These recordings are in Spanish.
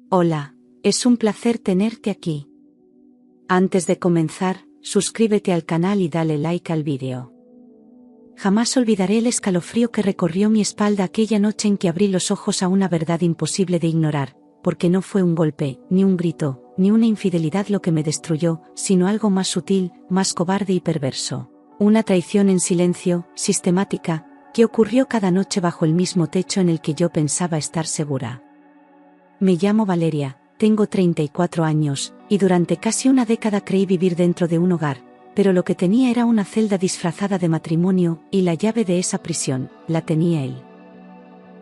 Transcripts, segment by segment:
Hola, es un placer tenerte aquí. Antes de comenzar, suscríbete al canal y dale like al vídeo. Jamás olvidaré el escalofrío que recorrió mi espalda aquella noche en que abrí los ojos a una verdad imposible de ignorar, porque no fue un golpe, ni un grito, ni una infidelidad lo que me destruyó, sino algo más sutil, más cobarde y perverso. Una traición en silencio, sistemática, que ocurrió cada noche bajo el mismo techo en el que yo pensaba estar segura. Me llamo Valeria, tengo 34 años, y durante casi una década creí vivir dentro de un hogar, pero lo que tenía era una celda disfrazada de matrimonio, y la llave de esa prisión, la tenía él.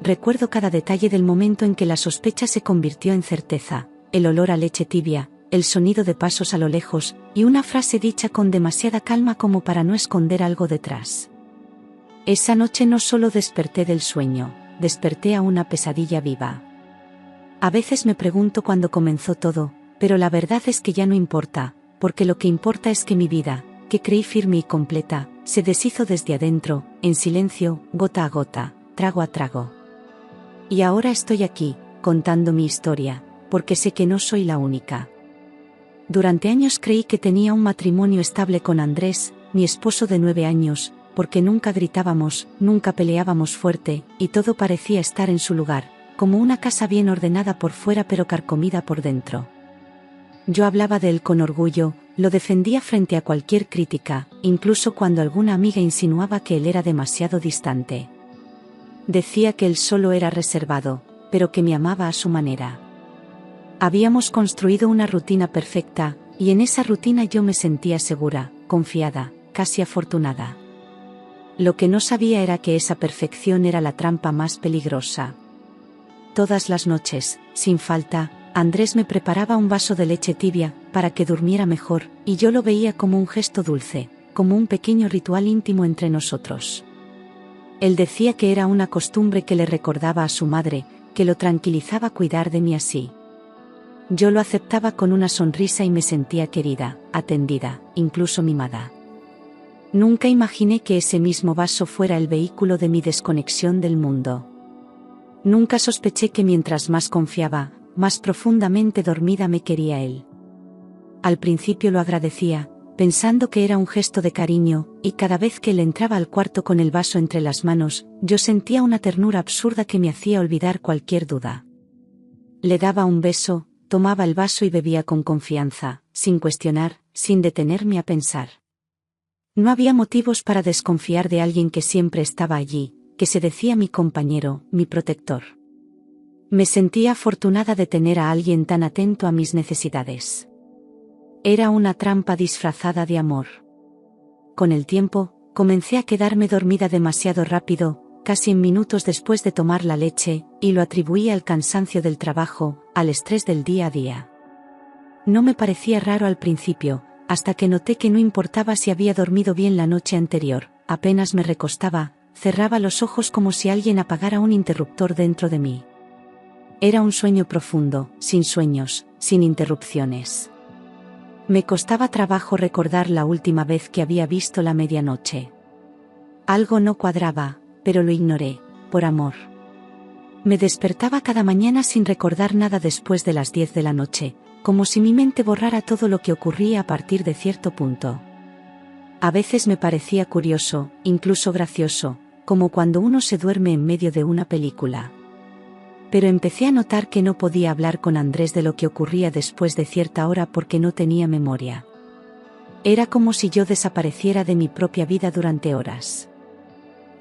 Recuerdo cada detalle del momento en que la sospecha se convirtió en certeza, el olor a leche tibia, el sonido de pasos a lo lejos, y una frase dicha con demasiada calma como para no esconder algo detrás. Esa noche no solo desperté del sueño, desperté a una pesadilla viva. A veces me pregunto cuándo comenzó todo, pero la verdad es que ya no importa, porque lo que importa es que mi vida, que creí firme y completa, se deshizo desde adentro, en silencio, gota a gota, trago a trago. Y ahora estoy aquí, contando mi historia, porque sé que no soy la única. Durante años creí que tenía un matrimonio estable con Andrés, mi esposo de 9 años, porque nunca gritábamos, nunca peleábamos fuerte, y todo parecía estar en su lugar, como una casa bien ordenada por fuera pero carcomida por dentro. Yo hablaba de él con orgullo, lo defendía frente a cualquier crítica, incluso cuando alguna amiga insinuaba que él era demasiado distante. Decía que él solo era reservado, pero que me amaba a su manera. Habíamos construido una rutina perfecta, y en esa rutina yo me sentía segura, confiada, casi afortunada. Lo que no sabía era que esa perfección era la trampa más peligrosa. Todas las noches, sin falta, Andrés me preparaba un vaso de leche tibia, para que durmiera mejor, y yo lo veía como un gesto dulce, como un pequeño ritual íntimo entre nosotros. Él decía que era una costumbre que le recordaba a su madre, que lo tranquilizaba cuidar de mí así. Yo lo aceptaba con una sonrisa y me sentía querida, atendida, incluso mimada. Nunca imaginé que ese mismo vaso fuera el vehículo de mi desconexión del mundo. Nunca sospeché que mientras más confiaba, más profundamente dormida me quería él. Al principio lo agradecía, pensando que era un gesto de cariño, y cada vez que él entraba al cuarto con el vaso entre las manos, yo sentía una ternura absurda que me hacía olvidar cualquier duda. Le daba un beso, tomaba el vaso y bebía con confianza, sin cuestionar, sin detenerme a pensar. No había motivos para desconfiar de alguien que siempre estaba allí, que se decía mi compañero, mi protector. Me sentía afortunada de tener a alguien tan atento a mis necesidades. Era una trampa disfrazada de amor. Con el tiempo, comencé a quedarme dormida demasiado rápido, casi en minutos después de tomar la leche, y lo atribuía al cansancio del trabajo, al estrés del día a día. No me parecía raro al principio, hasta que noté que no importaba si había dormido bien la noche anterior, apenas me recostaba, cerraba los ojos como si alguien apagara un interruptor dentro de mí. Era un sueño profundo, sin sueños, sin interrupciones. Me costaba trabajo recordar la última vez que había visto la medianoche. Algo no cuadraba, pero lo ignoré, por amor. Me despertaba cada mañana sin recordar nada después de las 10 de la noche, como si mi mente borrara todo lo que ocurría a partir de cierto punto. A veces me parecía curioso, incluso gracioso, como cuando uno se duerme en medio de una película. Pero empecé a notar que no podía hablar con Andrés de lo que ocurría después de cierta hora porque no tenía memoria. Era como si yo desapareciera de mi propia vida durante horas.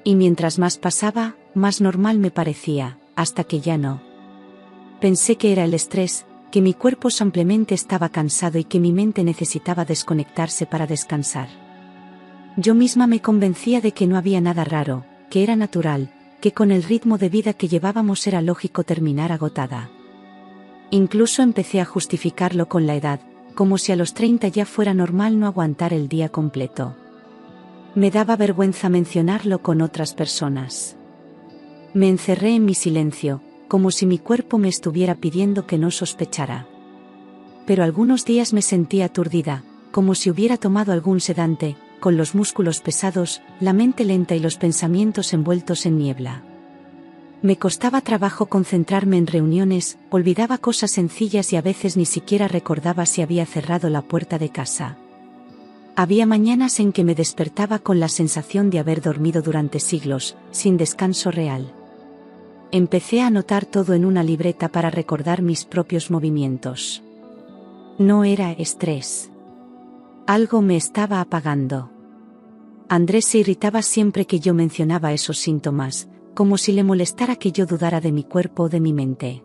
Y mientras más pasaba, más normal me parecía, hasta que ya no. Pensé que era el estrés, que mi cuerpo simplemente estaba cansado y que mi mente necesitaba desconectarse para descansar. Yo misma me convencía de que no había nada raro, que era natural, que con el ritmo de vida que llevábamos era lógico terminar agotada. Incluso empecé a justificarlo con la edad, como si a los 30 ya fuera normal no aguantar el día completo. Me daba vergüenza mencionarlo con otras personas. Me encerré en mi silencio, como si mi cuerpo me estuviera pidiendo que no sospechara. Pero algunos días me sentía aturdida, como si hubiera tomado algún sedante, con los músculos pesados, la mente lenta y los pensamientos envueltos en niebla. Me costaba trabajo concentrarme en reuniones, olvidaba cosas sencillas y a veces ni siquiera recordaba si había cerrado la puerta de casa. Había mañanas en que me despertaba con la sensación de haber dormido durante siglos, sin descanso real. Empecé a anotar todo en una libreta para recordar mis propios movimientos. No era estrés. Algo me estaba apagando. Andrés se irritaba siempre que yo mencionaba esos síntomas, como si le molestara que yo dudara de mi cuerpo o de mi mente.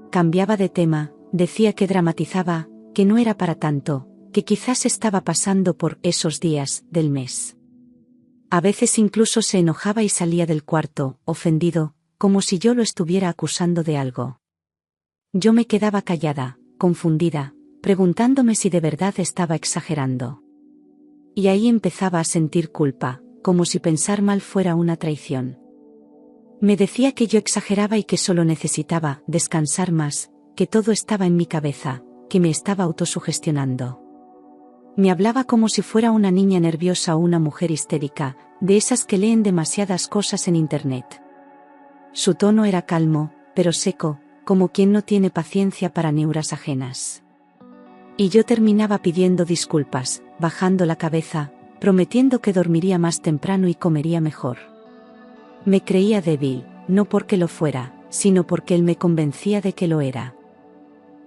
Cambiaba de tema, decía que dramatizaba, que no era para tanto, que quizás estaba pasando por esos días del mes. A veces incluso se enojaba y salía del cuarto, ofendido, como si yo lo estuviera acusando de algo. Yo me quedaba callada, confundida, preguntándome si de verdad estaba exagerando. Y ahí empezaba a sentir culpa, como si pensar mal fuera una traición. Me decía que yo exageraba y que solo necesitaba descansar más, que todo estaba en mi cabeza, que me estaba autosugestionando. Me hablaba como si fuera una niña nerviosa o una mujer histérica, de esas que leen demasiadas cosas en internet. Su tono era calmo, pero seco, como quien no tiene paciencia para neuras ajenas. Y yo terminaba pidiendo disculpas, bajando la cabeza, prometiendo que dormiría más temprano y comería mejor. Me creía débil, no porque lo fuera, sino porque él me convencía de que lo era.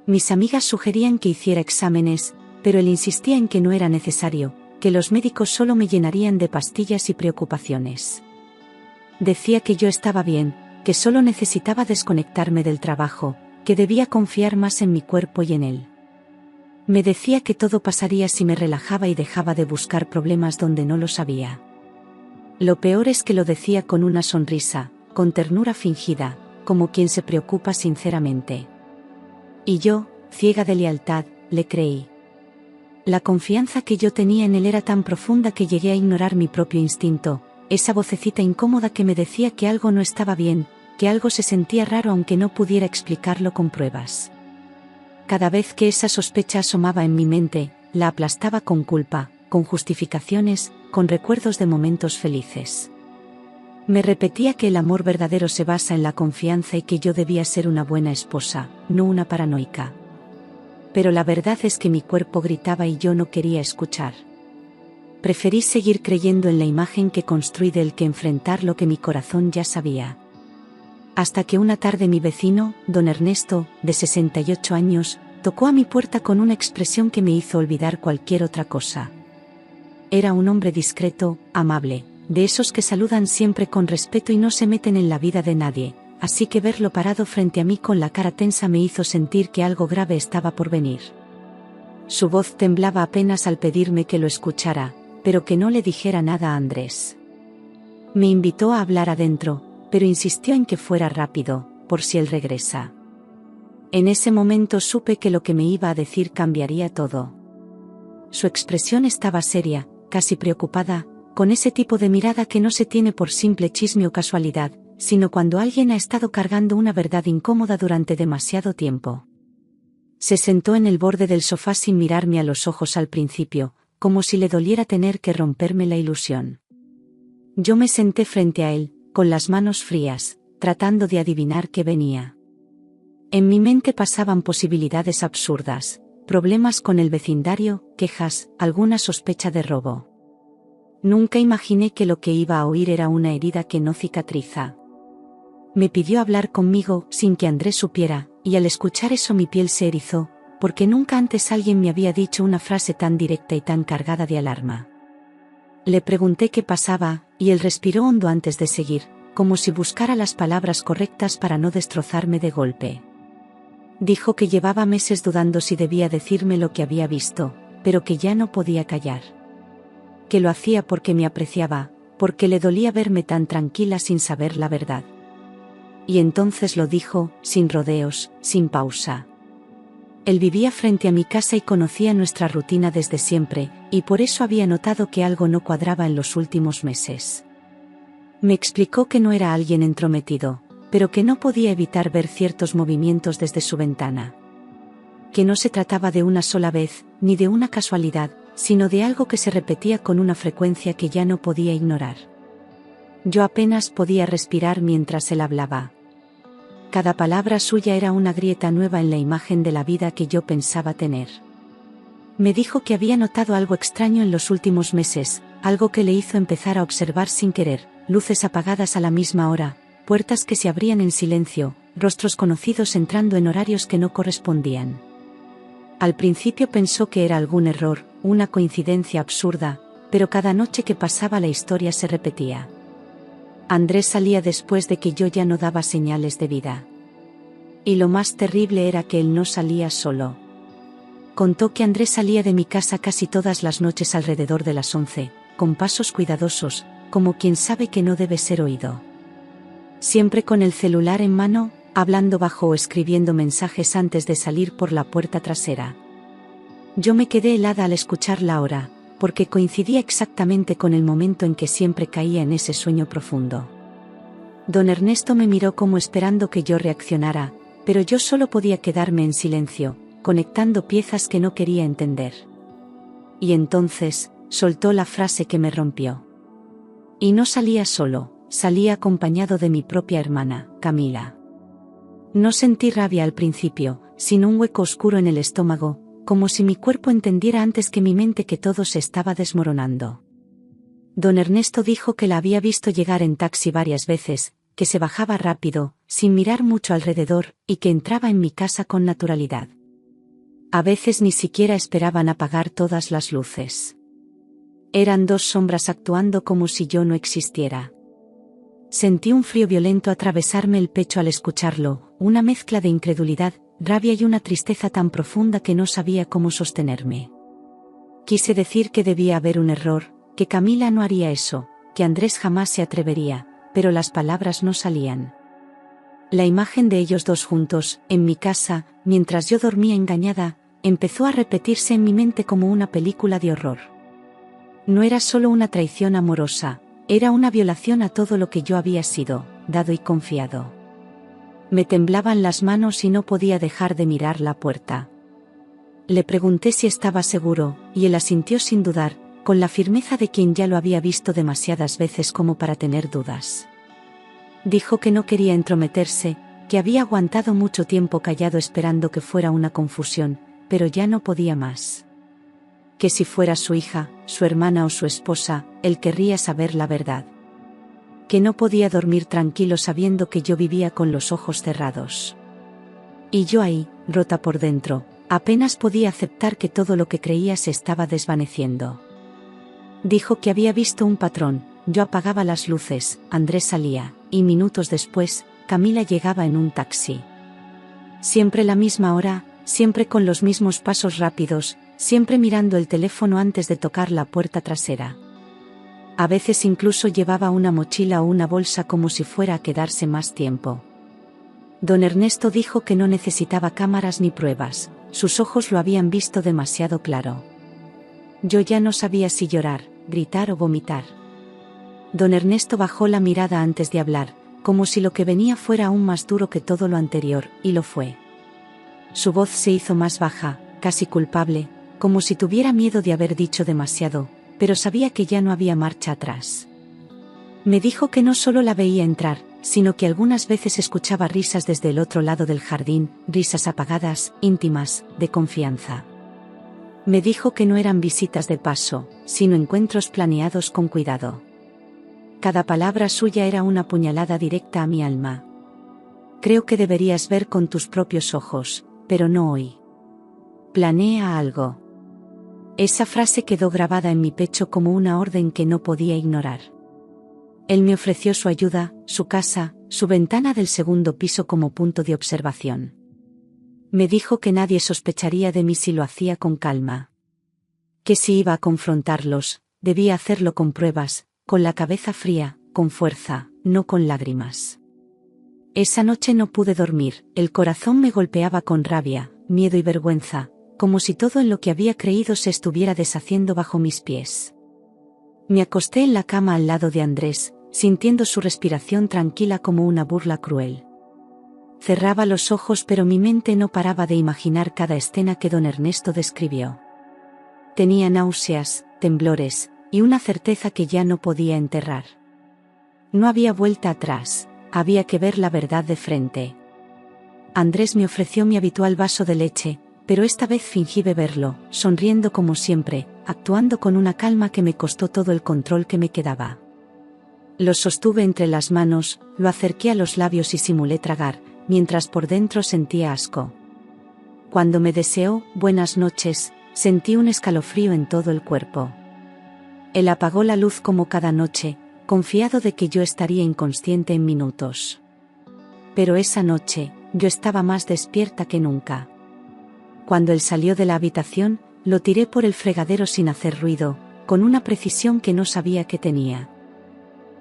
Mis amigas sugerían que hiciera exámenes, pero él insistía en que no era necesario, que los médicos solo me llenarían de pastillas y preocupaciones. Decía que yo estaba bien, que solo necesitaba desconectarme del trabajo, que debía confiar más en mi cuerpo y en él. Me decía que todo pasaría si me relajaba y dejaba de buscar problemas donde no los había. Lo peor es que lo decía con una sonrisa, con ternura fingida, como quien se preocupa sinceramente. Y yo, ciega de lealtad, le creí. La confianza que yo tenía en él era tan profunda que llegué a ignorar mi propio instinto, esa vocecita incómoda que me decía que algo no estaba bien, que algo se sentía raro aunque no pudiera explicarlo con pruebas. Cada vez que esa sospecha asomaba en mi mente, la aplastaba con culpa, con justificaciones, con recuerdos de momentos felices. Me repetía que el amor verdadero se basa en la confianza y que yo debía ser una buena esposa, no una paranoica. Pero la verdad es que mi cuerpo gritaba y yo no quería escuchar. Preferí seguir creyendo en la imagen que construí de él que enfrentar lo que mi corazón ya sabía. Hasta que una tarde mi vecino, don Ernesto, de 68 años, tocó a mi puerta con una expresión que me hizo olvidar cualquier otra cosa. Era un hombre discreto, amable, de esos que saludan siempre con respeto y no se meten en la vida de nadie, así que verlo parado frente a mí con la cara tensa me hizo sentir que algo grave estaba por venir. Su voz temblaba apenas al pedirme que lo escuchara, pero que no le dijera nada a Andrés. Me invitó a hablar adentro, pero insistió en que fuera rápido, por si él regresa. En ese momento supe que lo que me iba a decir cambiaría todo. Su expresión estaba seria, casi preocupada, con ese tipo de mirada que no se tiene por simple chisme o casualidad, sino cuando alguien ha estado cargando una verdad incómoda durante demasiado tiempo. Se sentó en el borde del sofá sin mirarme a los ojos al principio, como si le doliera tener que romperme la ilusión. Yo me senté frente a él, con las manos frías, tratando de adivinar qué venía. En mi mente pasaban posibilidades absurdas, problemas con el vecindario, quejas, alguna sospecha de robo. Nunca imaginé que lo que iba a oír era una herida que no cicatriza. Me pidió hablar conmigo sin que Andrés supiera, y al escuchar eso mi piel se erizó, porque nunca antes alguien me había dicho una frase tan directa y tan cargada de alarma. Le pregunté qué pasaba, y él respiró hondo antes de seguir, como si buscara las palabras correctas para no destrozarme de golpe. Dijo que llevaba meses dudando si debía decirme lo que había visto, pero que ya no podía callar. Que lo hacía porque me apreciaba, porque le dolía verme tan tranquila sin saber la verdad. Y entonces lo dijo, sin rodeos, sin pausa. Él vivía frente a mi casa y conocía nuestra rutina desde siempre, y por eso había notado que algo no cuadraba en los últimos meses. Me explicó que no era alguien entrometido, pero que no podía evitar ver ciertos movimientos desde su ventana. Que no se trataba de una sola vez, ni de una casualidad, sino de algo que se repetía con una frecuencia que ya no podía ignorar. Yo apenas podía respirar mientras él hablaba. Cada palabra suya era una grieta nueva en la imagen de la vida que yo pensaba tener. Me dijo que había notado algo extraño en los últimos meses, algo que le hizo empezar a observar sin querer, luces apagadas a la misma hora, puertas que se abrían en silencio, rostros conocidos entrando en horarios que no correspondían. Al principio pensó que era algún error, una coincidencia absurda, pero cada noche que pasaba la historia se repetía. Andrés salía después de que yo ya no daba señales de vida. Y lo más terrible era que él no salía solo. Contó que Andrés salía de mi casa casi todas las noches alrededor de las 11, con pasos cuidadosos, como quien sabe que no debe ser oído. Siempre con el celular en mano, hablando bajo o escribiendo mensajes antes de salir por la puerta trasera. Yo me quedé helada al escuchar la hora, porque coincidía exactamente con el momento en que siempre caía en ese sueño profundo. Don Ernesto me miró como esperando que yo reaccionara, pero yo solo podía quedarme en silencio, conectando piezas que no quería entender. Y entonces, soltó la frase que me rompió. Y no salía solo, salía acompañado de mi propia hermana, Camila. No sentí rabia al principio, sino un hueco oscuro en el estómago, como si mi cuerpo entendiera antes que mi mente que todo se estaba desmoronando. Don Ernesto dijo que la había visto llegar en taxi varias veces, que se bajaba rápido, sin mirar mucho alrededor, y que entraba en mi casa con naturalidad. A veces ni siquiera esperaban apagar todas las luces. Eran dos sombras actuando como si yo no existiera. Sentí un frío violento atravesarme el pecho al escucharlo, una mezcla de incredulidad, rabia y una tristeza tan profunda que no sabía cómo sostenerme. Quise decir que debía haber un error, que Camila no haría eso, que Andrés jamás se atrevería, pero las palabras no salían. La imagen de ellos dos juntos, en mi casa, mientras yo dormía engañada, empezó a repetirse en mi mente como una película de horror. No era solo una traición amorosa, era una violación a todo lo que yo había sido, dado y confiado. Me temblaban las manos y no podía dejar de mirar la puerta. Le pregunté si estaba seguro, y él asintió sin dudar, con la firmeza de quien ya lo había visto demasiadas veces como para tener dudas. Dijo que no quería entrometerse, que había aguantado mucho tiempo callado esperando que fuera una confusión, pero ya no podía más. Que si fuera su hija, su hermana o su esposa, él querría saber la verdad. Que no podía dormir tranquilo sabiendo que yo vivía con los ojos cerrados. Y yo ahí, rota por dentro, apenas podía aceptar que todo lo que creía se estaba desvaneciendo. Dijo que había visto un patrón, yo apagaba las luces, Andrés salía, y minutos después, Camila llegaba en un taxi. Siempre la misma hora, siempre con los mismos pasos rápidos, siempre mirando el teléfono antes de tocar la puerta trasera. A veces incluso llevaba una mochila o una bolsa como si fuera a quedarse más tiempo. Don Ernesto dijo que no necesitaba cámaras ni pruebas, sus ojos lo habían visto demasiado claro. Yo ya no sabía si llorar, gritar o vomitar. Don Ernesto bajó la mirada antes de hablar, como si lo que venía fuera aún más duro que todo lo anterior, y lo fue. Su voz se hizo más baja, casi culpable, como si tuviera miedo de haber dicho demasiado, pero sabía que ya no había marcha atrás. Me dijo que no solo la veía entrar, sino que algunas veces escuchaba risas desde el otro lado del jardín, risas apagadas, íntimas, de confianza. Me dijo que no eran visitas de paso, sino encuentros planeados con cuidado. Cada palabra suya era una puñalada directa a mi alma. Creo que deberías ver con tus propios ojos, pero no hoy. Planea algo. Esa frase quedó grabada en mi pecho como una orden que no podía ignorar. Él me ofreció su ayuda, su casa, su ventana del segundo piso como punto de observación. Me dijo que nadie sospecharía de mí si lo hacía con calma. Que si iba a confrontarlos, debía hacerlo con pruebas, con la cabeza fría, con fuerza, no con lágrimas. Esa noche no pude dormir, el corazón me golpeaba con rabia, miedo y vergüenza, como si todo en lo que había creído se estuviera deshaciendo bajo mis pies. Me acosté en la cama al lado de Andrés, sintiendo su respiración tranquila como una burla cruel. Cerraba los ojos pero mi mente no paraba de imaginar cada escena que don Ernesto describió. Tenía náuseas, temblores, y una certeza que ya no podía enterrar. No había vuelta atrás, había que ver la verdad de frente. Andrés me ofreció mi habitual vaso de leche, pero esta vez fingí beberlo, sonriendo como siempre, actuando con una calma que me costó todo el control que me quedaba. Lo sostuve entre las manos, lo acerqué a los labios y simulé tragar, mientras por dentro sentía asco. Cuando me deseó buenas noches, sentí un escalofrío en todo el cuerpo. Él apagó la luz como cada noche, confiado de que yo estaría inconsciente en minutos. Pero esa noche, yo estaba más despierta que nunca. Cuando él salió de la habitación, lo tiré por el fregadero sin hacer ruido, con una precisión que no sabía que tenía.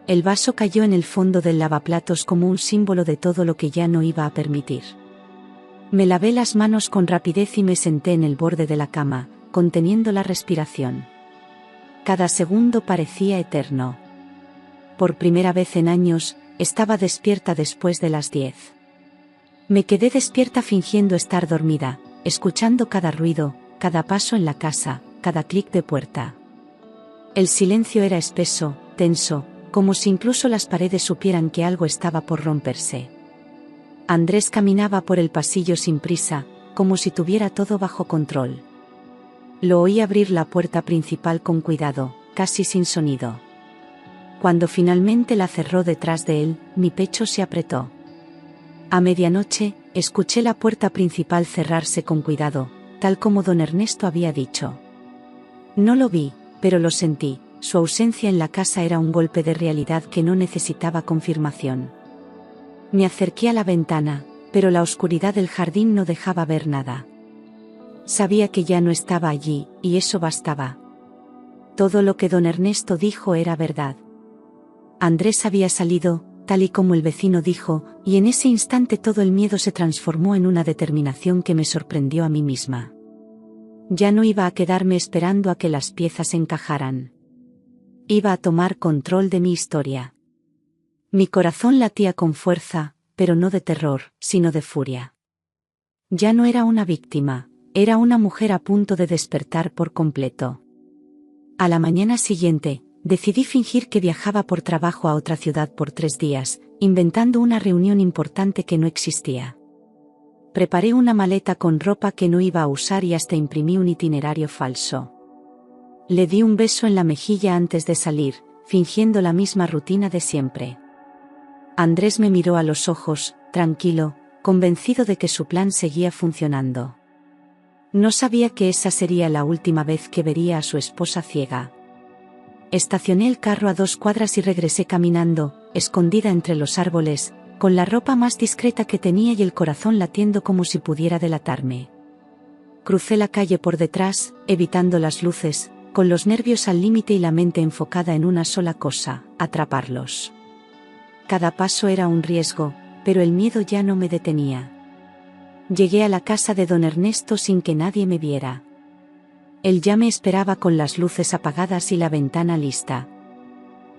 El vaso cayó en el fondo del lavaplatos como un símbolo de todo lo que ya no iba a permitir. Me lavé las manos con rapidez y me senté en el borde de la cama, conteniendo la respiración. Cada segundo parecía eterno. Por primera vez en años, estaba despierta después de las 10. Me quedé despierta fingiendo estar dormida, escuchando cada ruido, cada paso en la casa, cada clic de puerta. El silencio era espeso, tenso, como si incluso las paredes supieran que algo estaba por romperse. Andrés caminaba por el pasillo sin prisa, como si tuviera todo bajo control. Lo oí abrir la puerta principal con cuidado, casi sin sonido. Cuando finalmente la cerró detrás de él, mi pecho se apretó. A medianoche, escuché la puerta principal cerrarse con cuidado, tal como don Ernesto había dicho. No lo vi, pero lo sentí, su ausencia en la casa era un golpe de realidad que no necesitaba confirmación. Me acerqué a la ventana, pero la oscuridad del jardín no dejaba ver nada. Sabía que ya no estaba allí, y eso bastaba. Todo lo que don Ernesto dijo era verdad. Andrés había salido, tal y como el vecino dijo, y en ese instante todo el miedo se transformó en una determinación que me sorprendió a mí misma. Ya no iba a quedarme esperando a que las piezas encajaran. Iba a tomar control de mi historia. Mi corazón latía con fuerza, pero no de terror, sino de furia. Ya no era una víctima, era una mujer a punto de despertar por completo. A la mañana siguiente, decidí fingir que viajaba por trabajo a otra ciudad por 3 días, inventando una reunión importante que no existía. Preparé una maleta con ropa que no iba a usar y hasta imprimí un itinerario falso. Le di un beso en la mejilla antes de salir, fingiendo la misma rutina de siempre. Andrés me miró a los ojos, tranquilo, convencido de que su plan seguía funcionando. No sabía que esa sería la última vez que vería a su esposa ciega. Estacioné el carro a 2 cuadras y regresé caminando, escondida entre los árboles, con la ropa más discreta que tenía y el corazón latiendo como si pudiera delatarme. Crucé la calle por detrás, evitando las luces, con los nervios al límite y la mente enfocada en una sola cosa, atraparlos. Cada paso era un riesgo, pero el miedo ya no me detenía. Llegué a la casa de don Ernesto sin que nadie me viera. Él ya me esperaba con las luces apagadas y la ventana lista.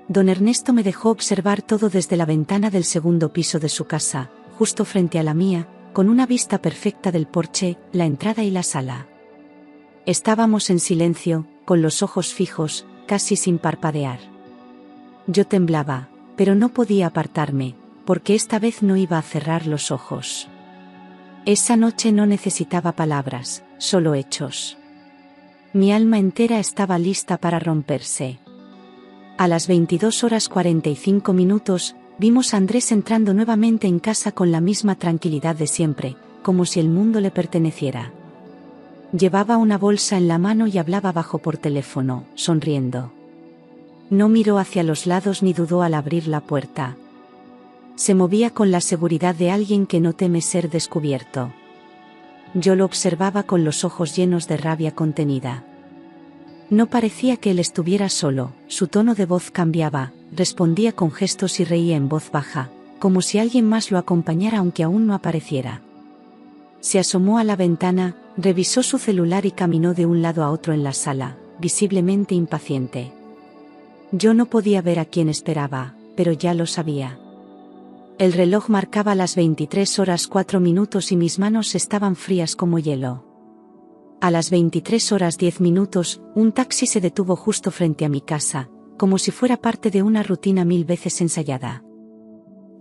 Don Ernesto me dejó observar todo desde la ventana del segundo piso de su casa, justo frente a la mía, con una vista perfecta del porche, la entrada y la sala. Estábamos en silencio, con los ojos fijos, casi sin parpadear. Yo temblaba, pero no podía apartarme, porque esta vez no iba a cerrar los ojos. Esa noche no necesitaba palabras, solo hechos. Mi alma entera estaba lista para romperse. A las 22:45, vimos a Andrés entrando nuevamente en casa con la misma tranquilidad de siempre, como si el mundo le perteneciera. Llevaba una bolsa en la mano y hablaba bajo por teléfono, sonriendo. No miró hacia los lados ni dudó al abrir la puerta. Se movía con la seguridad de alguien que no teme ser descubierto. Yo lo observaba con los ojos llenos de rabia contenida. No parecía que él estuviera solo, su tono de voz cambiaba, respondía con gestos y reía en voz baja, como si alguien más lo acompañara aunque aún no apareciera. Se asomó a la ventana, revisó su celular y caminó de un lado a otro en la sala, visiblemente impaciente. Yo no podía ver a quién esperaba, pero ya lo sabía. El reloj marcaba las 23:04 y mis manos estaban frías como hielo. A las 23:10, un taxi se detuvo justo frente a mi casa, como si fuera parte de una rutina 1000 veces ensayada.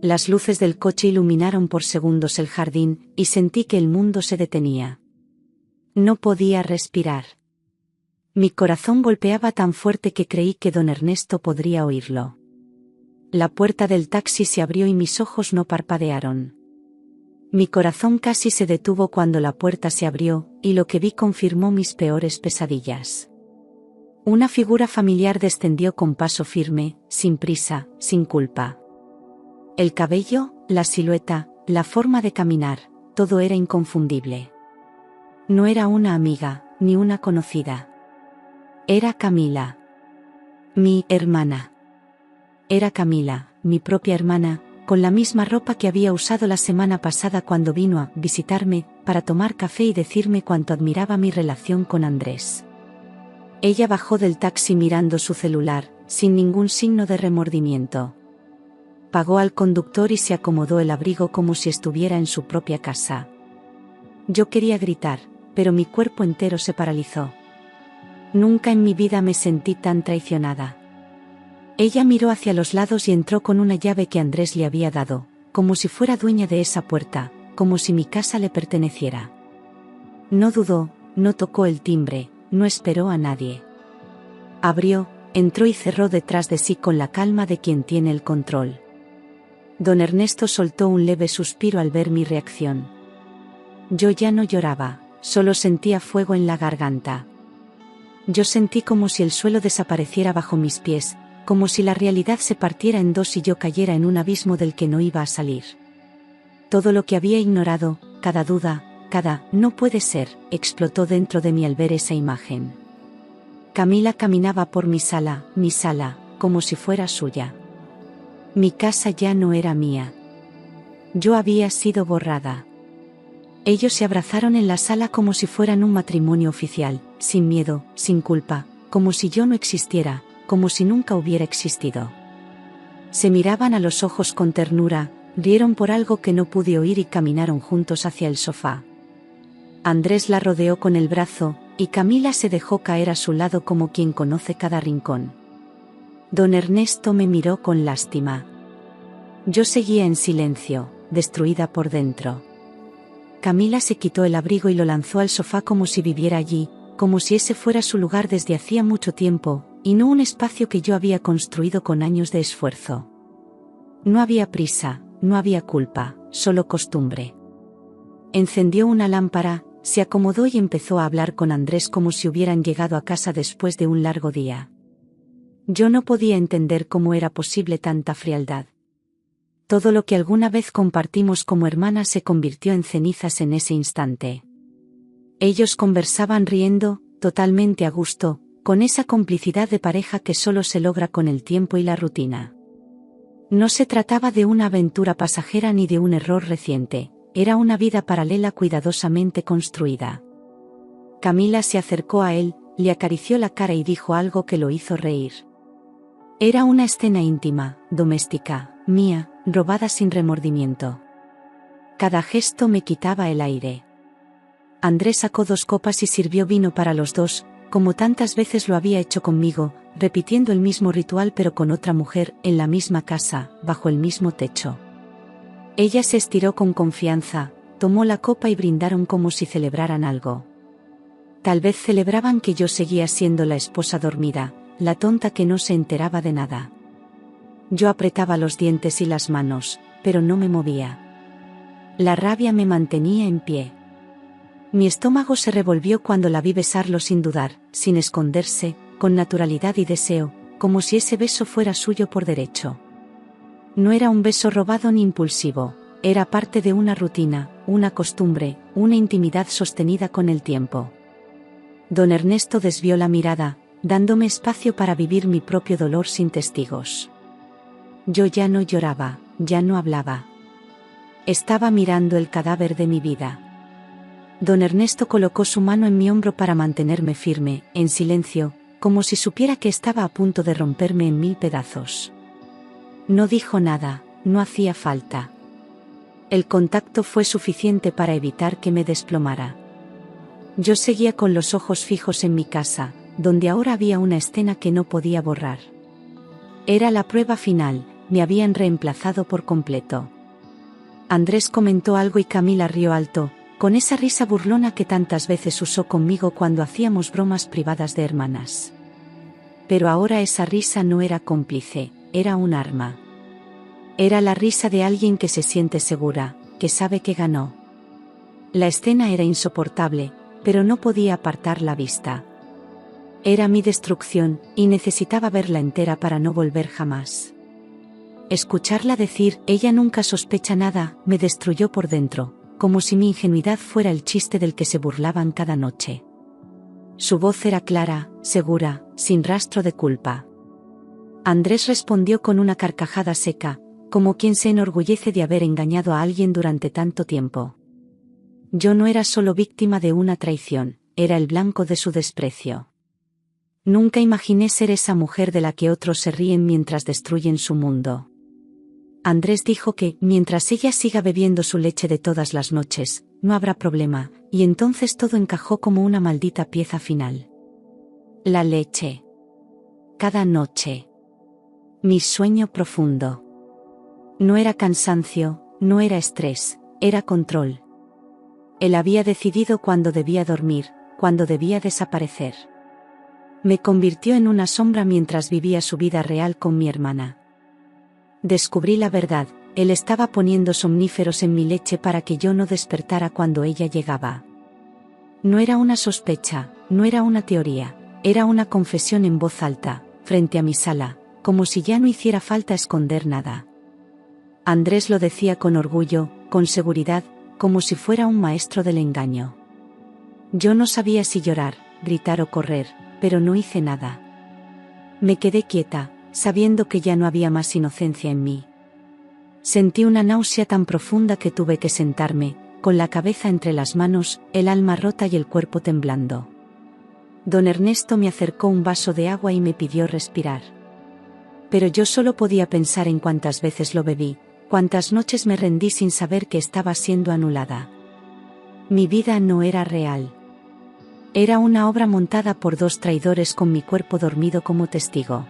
Las luces del coche iluminaron por segundos el jardín, y sentí que el mundo se detenía. No podía respirar. Mi corazón golpeaba tan fuerte que creí que don Ernesto podría oírlo. La puerta del taxi se abrió y mis ojos no parpadearon. Mi corazón casi se detuvo cuando la puerta se abrió, y lo que vi confirmó mis peores pesadillas. Una figura familiar descendió con paso firme, sin prisa, sin culpa. El cabello, la silueta, la forma de caminar, todo era inconfundible. No era una amiga, ni una conocida. Era Camila. Mi hermana. Era Camila, mi propia hermana, con la misma ropa que había usado la semana pasada cuando vino a visitarme, para tomar café y decirme cuánto admiraba mi relación con Andrés. Ella bajó del taxi mirando su celular, sin ningún signo de remordimiento. Pagó al conductor y se acomodó el abrigo como si estuviera en su propia casa. Yo quería gritar, pero mi cuerpo entero se paralizó. Nunca en mi vida me sentí tan traicionada. Ella miró hacia los lados y entró con una llave que Andrés le había dado, como si fuera dueña de esa puerta, como si mi casa le perteneciera. No dudó, no tocó el timbre, no esperó a nadie. Abrió, entró y cerró detrás de sí con la calma de quien tiene el control. Don Ernesto soltó un leve suspiro al ver mi reacción. Yo ya no lloraba, solo sentía fuego en la garganta. Yo sentí como si el suelo desapareciera bajo mis pies, como si la realidad se partiera en dos y yo cayera en un abismo del que no iba a salir. Todo lo que había ignorado, cada duda, cada «no puede ser», explotó dentro de mí al ver esa imagen. Camila caminaba por mi sala, como si fuera suya. Mi casa ya no era mía. Yo había sido borrada. Ellos se abrazaron en la sala como si fueran un matrimonio oficial, sin miedo, sin culpa, como si yo no existiera, como si nunca hubiera existido. Se miraban a los ojos con ternura, rieron por algo que no pude oír y caminaron juntos hacia el sofá. Andrés la rodeó con el brazo, y Camila se dejó caer a su lado como quien conoce cada rincón. Don Ernesto me miró con lástima. Yo seguía en silencio, destruida por dentro. Camila se quitó el abrigo y lo lanzó al sofá como si viviera allí, como si ese fuera su lugar desde hacía mucho tiempo, y no un espacio que yo había construido con años de esfuerzo. No había prisa, no había culpa, solo costumbre. Encendió una lámpara, se acomodó y empezó a hablar con Andrés como si hubieran llegado a casa después de un largo día. Yo no podía entender cómo era posible tanta frialdad. Todo lo que alguna vez compartimos como hermanas se convirtió en cenizas en ese instante. Ellos conversaban riendo, totalmente a gusto, con esa complicidad de pareja que solo se logra con el tiempo y la rutina. No se trataba de una aventura pasajera ni de un error reciente, era una vida paralela cuidadosamente construida. Camila se acercó a él, le acarició la cara y dijo algo que lo hizo reír. Era una escena íntima, doméstica, mía, robada sin remordimiento. Cada gesto me quitaba el aire. Andrés sacó 2 copas y sirvió vino para los dos, como tantas veces lo había hecho conmigo, repitiendo el mismo ritual pero con otra mujer, en la misma casa, bajo el mismo techo. Ella se estiró con confianza, tomó la copa y brindaron como si celebraran algo. Tal vez celebraban que yo seguía siendo la esposa dormida, la tonta que no se enteraba de nada. Yo apretaba los dientes y las manos, pero no me movía. La rabia me mantenía en pie. Mi estómago se revolvió cuando la vi besarlo sin dudar, sin esconderse, con naturalidad y deseo, como si ese beso fuera suyo por derecho. No era un beso robado ni impulsivo, era parte de una rutina, una costumbre, una intimidad sostenida con el tiempo. Don Ernesto desvió la mirada, dándome espacio para vivir mi propio dolor sin testigos. Yo ya no lloraba, ya no hablaba. Estaba mirando el cadáver de mi vida. Don Ernesto colocó su mano en mi hombro para mantenerme firme, en silencio, como si supiera que estaba a punto de romperme en 1000 pedazos. No dijo nada, no hacía falta. El contacto fue suficiente para evitar que me desplomara. Yo seguía con los ojos fijos en mi casa, donde ahora había una escena que no podía borrar. Era la prueba final, me habían reemplazado por completo. Andrés comentó algo y Camila rió alto, con esa risa burlona que tantas veces usó conmigo cuando hacíamos bromas privadas de hermanas. Pero ahora esa risa no era cómplice, era un arma. Era la risa de alguien que se siente segura, que sabe que ganó. La escena era insoportable, pero no podía apartar la vista. Era mi destrucción, y necesitaba verla entera para no volver jamás. Escucharla decir, ella nunca sospecha nada, me destruyó por dentro, como si mi ingenuidad fuera el chiste del que se burlaban cada noche. Su voz era clara, segura, sin rastro de culpa. Andrés respondió con una carcajada seca, como quien se enorgullece de haber engañado a alguien durante tanto tiempo. Yo no era solo víctima de una traición, era el blanco de su desprecio. Nunca imaginé ser esa mujer de la que otros se ríen mientras destruyen su mundo. Andrés dijo que, mientras ella siga bebiendo su leche de todas las noches, no habrá problema, y entonces todo encajó como una maldita pieza final. La leche. Cada noche. Mi sueño profundo. No era cansancio, no era estrés, era control. Él había decidido cuándo debía dormir, cuándo debía desaparecer. Me convirtió en una sombra mientras vivía su vida real con mi hermana. Descubrí la verdad, él estaba poniendo somníferos en mi leche para que yo no despertara cuando ella llegaba. No era una sospecha, no era una teoría, era una confesión en voz alta, frente a mi sala, como si ya no hiciera falta esconder nada. Andrés lo decía con orgullo, con seguridad, como si fuera un maestro del engaño. Yo no sabía si llorar, gritar o correr, pero no hice nada. Me quedé quieta, sabiendo que ya no había más inocencia en mí. Sentí una náusea tan profunda que tuve que sentarme, con la cabeza entre las manos, el alma rota y el cuerpo temblando. Don Ernesto me acercó un vaso de agua y me pidió respirar. Pero yo solo podía pensar en cuántas veces lo bebí, cuántas noches me rendí sin saber que estaba siendo anulada. Mi vida no era real. Era una obra montada por dos traidores con mi cuerpo dormido como testigo.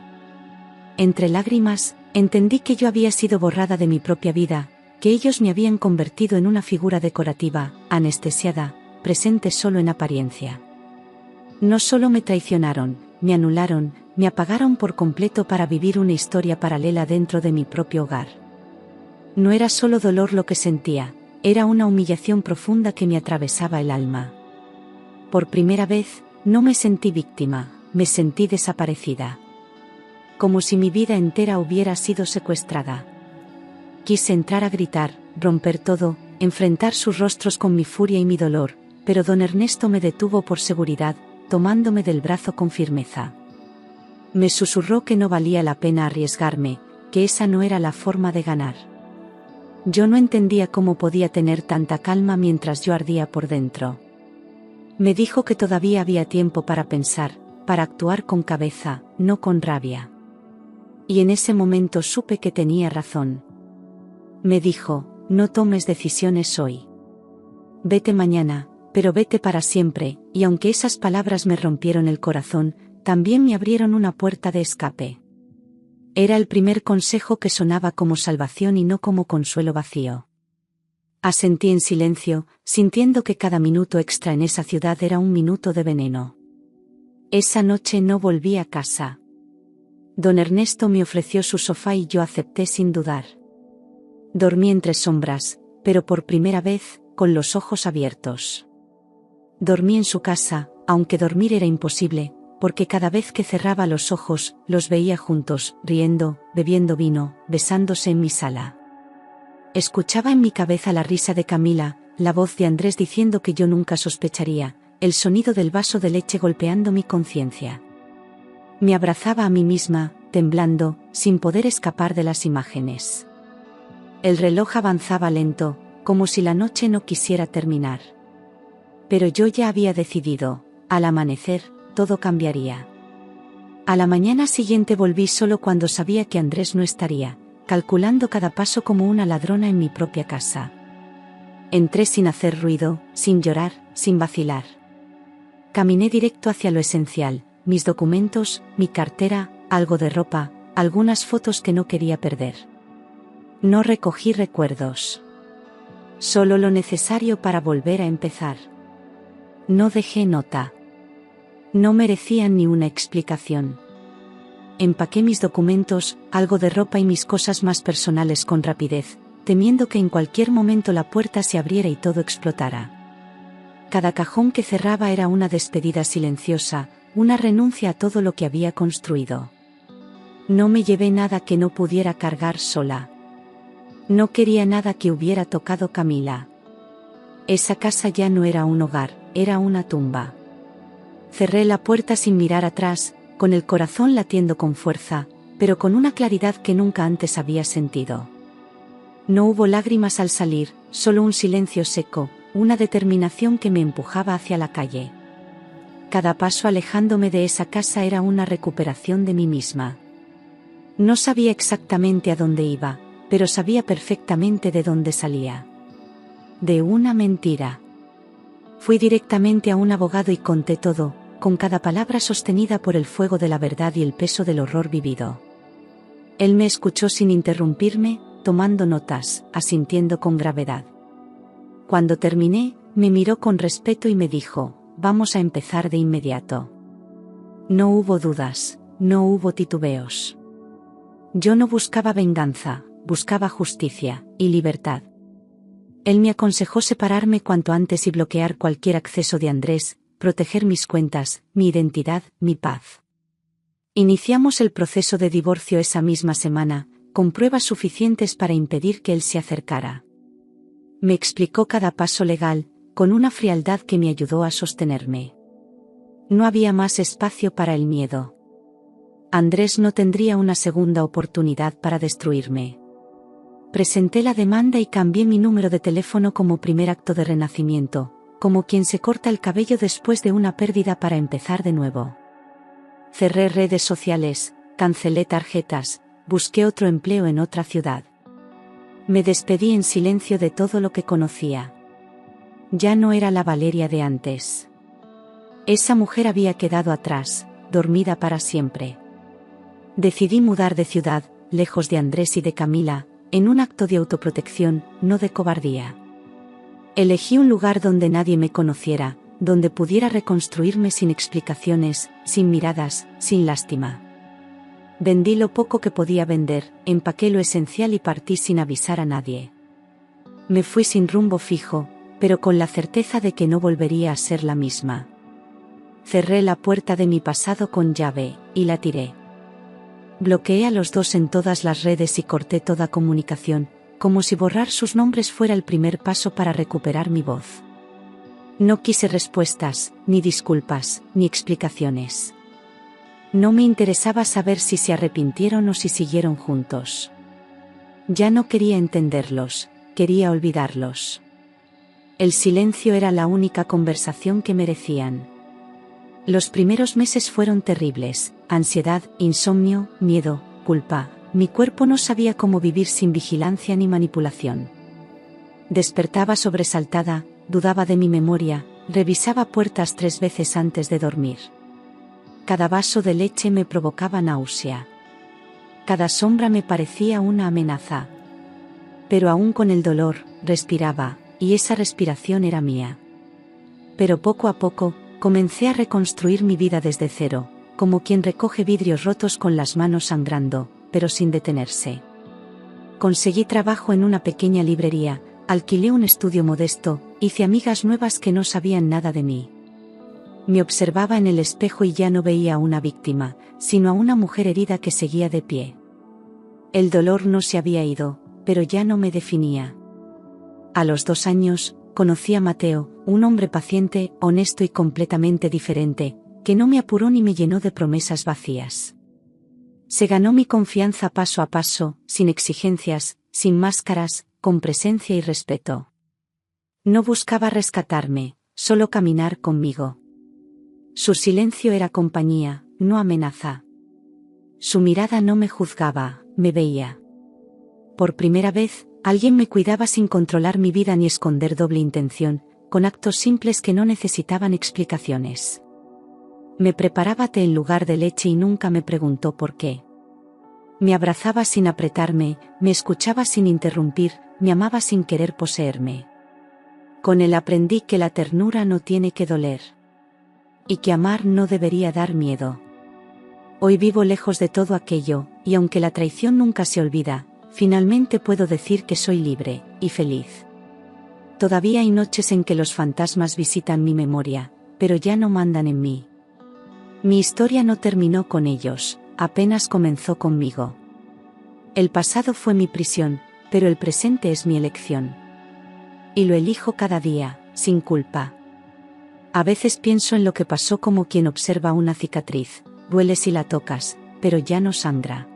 Entre lágrimas, entendí que yo había sido borrada de mi propia vida, que ellos me habían convertido en una figura decorativa, anestesiada, presente solo en apariencia. No solo me traicionaron, me anularon, me apagaron por completo para vivir una historia paralela dentro de mi propio hogar. No era solo dolor lo que sentía, era una humillación profunda que me atravesaba el alma. Por primera vez, no me sentí víctima, me sentí desaparecida. Como si mi vida entera hubiera sido secuestrada. Quise entrar a gritar, romper todo, enfrentar sus rostros con mi furia y mi dolor, pero don Ernesto me detuvo por seguridad, tomándome del brazo con firmeza. Me susurró que no valía la pena arriesgarme, que esa no era la forma de ganar. Yo no entendía cómo podía tener tanta calma mientras yo ardía por dentro. Me dijo que todavía había tiempo para pensar, para actuar con cabeza, no con rabia. Y en ese momento supe que tenía razón. Me dijo, no tomes decisiones hoy. Vete mañana, pero vete para siempre, y aunque esas palabras me rompieron el corazón, también me abrieron una puerta de escape. Era el primer consejo que sonaba como salvación y no como consuelo vacío. Asentí en silencio, sintiendo que cada minuto extra en esa ciudad era un minuto de veneno. Esa noche no volví a casa. Don Ernesto me ofreció su sofá y yo acepté sin dudar. Dormí entre sombras, pero por primera vez, con los ojos abiertos. Dormí en su casa, aunque dormir era imposible, porque cada vez que cerraba los ojos, los veía juntos, riendo, bebiendo vino, besándose en mi sala. Escuchaba en mi cabeza la risa de Camila, la voz de Andrés diciendo que yo nunca sospecharía, el sonido del vaso de leche golpeando mi conciencia. Me abrazaba a mí misma, temblando, sin poder escapar de las imágenes. El reloj avanzaba lento, como si la noche no quisiera terminar. Pero yo ya había decidido, al amanecer, todo cambiaría. A la mañana siguiente volví solo cuando sabía que Andrés no estaría, calculando cada paso como una ladrona en mi propia casa. Entré sin hacer ruido, sin llorar, sin vacilar. Caminé directo hacia lo esencial, mis documentos, mi cartera, algo de ropa, algunas fotos que no quería perder. No recogí recuerdos. Solo lo necesario para volver a empezar. No dejé nota. No merecían ni una explicación. Empaqué mis documentos, algo de ropa y mis cosas más personales con rapidez, temiendo que en cualquier momento la puerta se abriera y todo explotara. Cada cajón que cerraba era una despedida silenciosa, una renuncia a todo lo que había construido. No me llevé nada que no pudiera cargar sola. No quería nada que hubiera tocado Camila. Esa casa ya no era un hogar, era una tumba. Cerré la puerta sin mirar atrás, con el corazón latiendo con fuerza, pero con una claridad que nunca antes había sentido. No hubo lágrimas al salir, solo un silencio seco, una determinación que me empujaba hacia la calle. Cada paso alejándome de esa casa era una recuperación de mí misma. No sabía exactamente a dónde iba, pero sabía perfectamente de dónde salía. De una mentira. Fui directamente a un abogado y conté todo, con cada palabra sostenida por el fuego de la verdad y el peso del horror vivido. Él me escuchó sin interrumpirme, tomando notas, asintiendo con gravedad. Cuando terminé, me miró con respeto y me dijo: «Vamos a empezar de inmediato». No hubo dudas, no hubo titubeos. Yo no buscaba venganza, buscaba justicia y libertad. Él me aconsejó separarme cuanto antes y bloquear cualquier acceso de Andrés, proteger mis cuentas, mi identidad, mi paz. Iniciamos el proceso de divorcio esa misma semana, con pruebas suficientes para impedir que él se acercara. Me explicó cada paso legal, con una frialdad que me ayudó a sostenerme. No había más espacio para el miedo. Andrés no tendría una segunda oportunidad para destruirme. Presenté la demanda y cambié mi número de teléfono como primer acto de renacimiento, como quien se corta el cabello después de una pérdida para empezar de nuevo. Cerré redes sociales, cancelé tarjetas, busqué otro empleo en otra ciudad. Me despedí en silencio de todo lo que conocía. Ya no era la Valeria de antes. Esa mujer había quedado atrás, dormida para siempre. Decidí mudar de ciudad, lejos de Andrés y de Camila, en un acto de autoprotección, no de cobardía. Elegí un lugar donde nadie me conociera, donde pudiera reconstruirme sin explicaciones, sin miradas, sin lástima. Vendí lo poco que podía vender, empaqué lo esencial y partí sin avisar a nadie. Me fui sin rumbo fijo, pero con la certeza de que no volvería a ser la misma. Cerré la puerta de mi pasado con llave, y la tiré. Bloqueé a los dos en todas las redes y corté toda comunicación, como si borrar sus nombres fuera el primer paso para recuperar mi voz. No quise respuestas, ni disculpas, ni explicaciones. No me interesaba saber si se arrepintieron o si siguieron juntos. Ya no quería entenderlos, quería olvidarlos. El silencio era la única conversación que merecían. Los primeros meses fueron terribles: ansiedad, insomnio, miedo, culpa. Mi cuerpo no sabía cómo vivir sin vigilancia ni manipulación. Despertaba sobresaltada, dudaba de mi memoria, revisaba puertas 3 veces antes de dormir. Cada vaso de leche me provocaba náusea. Cada sombra me parecía una amenaza. Pero aún con el dolor, respiraba, y esa respiración era mía. Pero poco a poco, comencé a reconstruir mi vida desde cero, como quien recoge vidrios rotos con las manos sangrando, pero sin detenerse. Conseguí trabajo en una pequeña librería, alquilé un estudio modesto, hice amigas nuevas que no sabían nada de mí. Me observaba en el espejo y ya no veía a una víctima, sino a una mujer herida que seguía de pie. El dolor no se había ido, pero ya no me definía. A los 2 años, conocí a Mateo, un hombre paciente, honesto y completamente diferente, que no me apuró ni me llenó de promesas vacías. Se ganó mi confianza paso a paso, sin exigencias, sin máscaras, con presencia y respeto. No buscaba rescatarme, solo caminar conmigo. Su silencio era compañía, no amenaza. Su mirada no me juzgaba, me veía. Por primera vez, alguien me cuidaba sin controlar mi vida ni esconder doble intención, con actos simples que no necesitaban explicaciones. Me preparaba té en lugar de leche y nunca me preguntó por qué. Me abrazaba sin apretarme, me escuchaba sin interrumpir, me amaba sin querer poseerme. Con él aprendí que la ternura no tiene que doler. Y que amar no debería dar miedo. Hoy vivo lejos de todo aquello, y aunque la traición nunca se olvida, finalmente puedo decir que soy libre, y feliz. Todavía hay noches en que los fantasmas visitan mi memoria, pero ya no mandan en mí. Mi historia no terminó con ellos, apenas comenzó conmigo. El pasado fue mi prisión, pero el presente es mi elección. Y lo elijo cada día, sin culpa. A veces pienso en lo que pasó como quien observa una cicatriz, duele si la tocas, pero ya no sangra.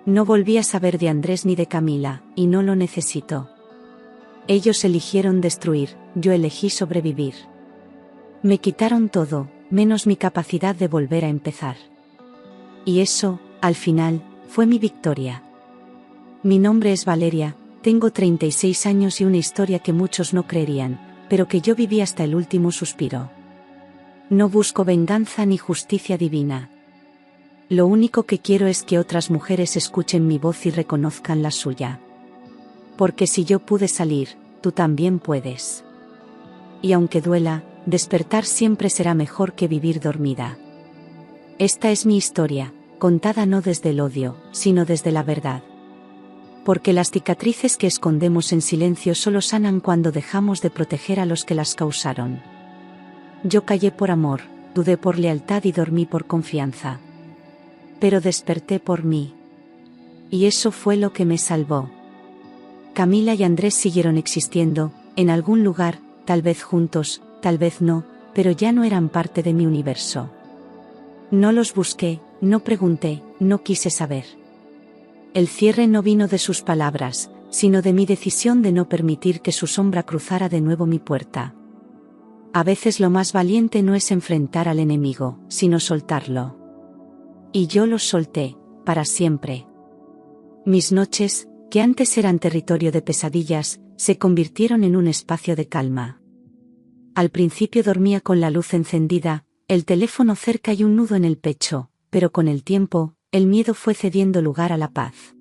No volví a saber de Andrés ni de Camila, y no lo necesito. Ellos eligieron destruir, yo elegí sobrevivir. Me quitaron todo, menos mi capacidad de volver a empezar. Y eso, al final, fue mi victoria. Mi nombre es Valeria, tengo 36 años y una historia que muchos no creerían, pero que yo viví hasta el último suspiro. No busco venganza ni justicia divina. Lo único que quiero es que otras mujeres escuchen mi voz y reconozcan la suya. Porque si yo pude salir, tú también puedes. Y aunque duela, despertar siempre será mejor que vivir dormida. Esta es mi historia, contada no desde el odio, sino desde la verdad. Porque las cicatrices que escondemos en silencio solo sanan cuando dejamos de proteger a los que las causaron. Yo callé por amor, dudé por lealtad y dormí por confianza. Pero desperté por mí. Y eso fue lo que me salvó. Camila y Andrés siguieron existiendo, en algún lugar, tal vez juntos, tal vez no, pero ya no eran parte de mi universo. No los busqué, no pregunté, no quise saber. El cierre no vino de sus palabras, sino de mi decisión de no permitir que su sombra cruzara de nuevo mi puerta. A veces lo más valiente no es enfrentar al enemigo, sino soltarlo. Y yo los solté, para siempre. Mis noches, que antes eran territorio de pesadillas, se convirtieron en un espacio de calma. Al principio dormía con la luz encendida, el teléfono cerca y un nudo en el pecho, pero con el tiempo, el miedo fue cediendo lugar a la paz.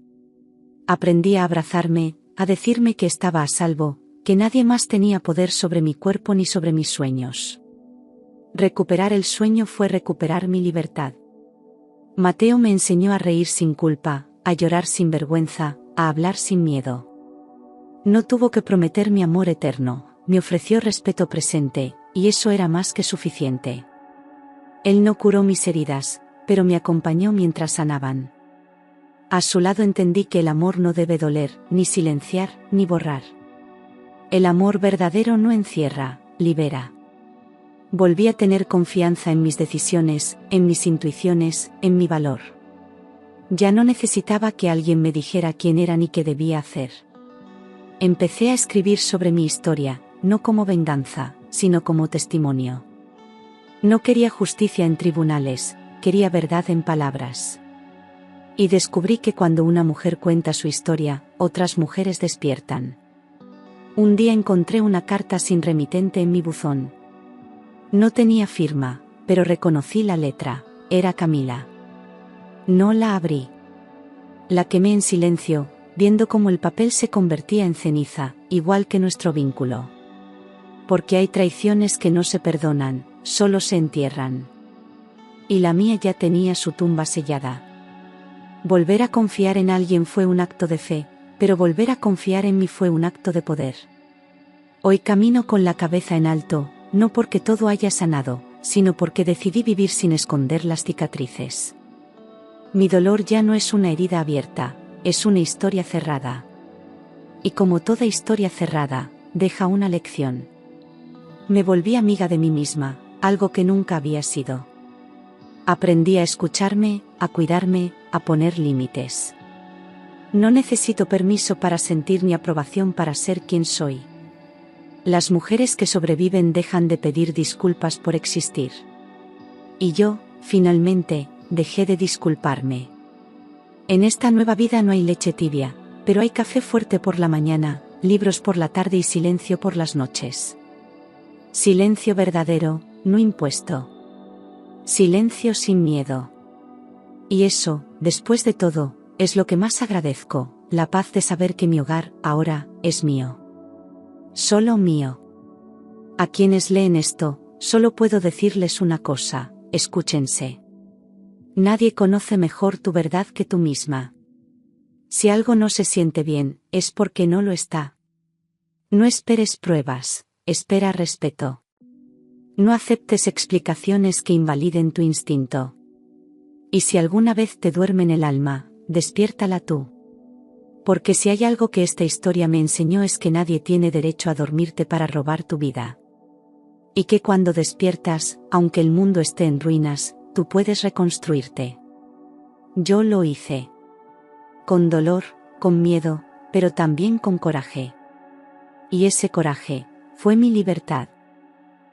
Aprendí a abrazarme, a decirme que estaba a salvo, que nadie más tenía poder sobre mi cuerpo ni sobre mis sueños. Recuperar el sueño fue recuperar mi libertad. Mateo me enseñó a reír sin culpa, a llorar sin vergüenza, a hablar sin miedo. No tuvo que prometer mi amor eterno, me ofreció respeto presente, y eso era más que suficiente. Él no curó mis heridas, pero me acompañó mientras sanaban. A su lado entendí que el amor no debe doler, ni silenciar, ni borrar. El amor verdadero no encierra, libera. Volví a tener confianza en mis decisiones, en mis intuiciones, en mi valor. Ya no necesitaba que alguien me dijera quién era ni qué debía hacer. Empecé a escribir sobre mi historia, no como venganza, sino como testimonio. No quería justicia en tribunales, quería verdad en palabras. Y descubrí que cuando una mujer cuenta su historia, otras mujeres despiertan. Un día encontré una carta sin remitente en mi buzón. No tenía firma, pero reconocí la letra, era Camila. No la abrí. La quemé en silencio, viendo cómo el papel se convertía en ceniza, igual que nuestro vínculo. Porque hay traiciones que no se perdonan, solo se entierran. Y la mía ya tenía su tumba sellada. Volver a confiar en alguien fue un acto de fe, pero volver a confiar en mí fue un acto de poder. Hoy camino con la cabeza en alto, no porque todo haya sanado, sino porque decidí vivir sin esconder las cicatrices. Mi dolor ya no es una herida abierta, es una historia cerrada. Y como toda historia cerrada, deja una lección. Me volví amiga de mí misma, algo que nunca había sido. Aprendí a escucharme, a cuidarme, a poner límites. No necesito permiso para sentir ni aprobación para ser quien soy. Las mujeres que sobreviven dejan de pedir disculpas por existir. Y yo, finalmente, dejé de disculparme. En esta nueva vida no hay leche tibia, pero hay café fuerte por la mañana, libros por la tarde y silencio por las noches. Silencio verdadero, no impuesto. Silencio sin miedo. Y eso, después de todo, Es lo que más agradezco, la paz de saber que mi hogar, ahora, es mío. Solo mío. A quienes leen esto, solo puedo decirles una cosa, escúchense. Nadie conoce mejor tu verdad que tú misma. Si algo no se siente bien, es porque no lo está. No esperes pruebas, espera respeto. No aceptes explicaciones que invaliden tu instinto. Y si alguna vez te duerme en el alma, despiértala tú. Porque si hay algo que esta historia me enseñó es que nadie tiene derecho a dormirte para robar tu vida. Y que cuando despiertas, aunque el mundo esté en ruinas, tú puedes reconstruirte. Yo lo hice. Con dolor, con miedo, pero también con coraje. Y ese coraje, fue mi libertad.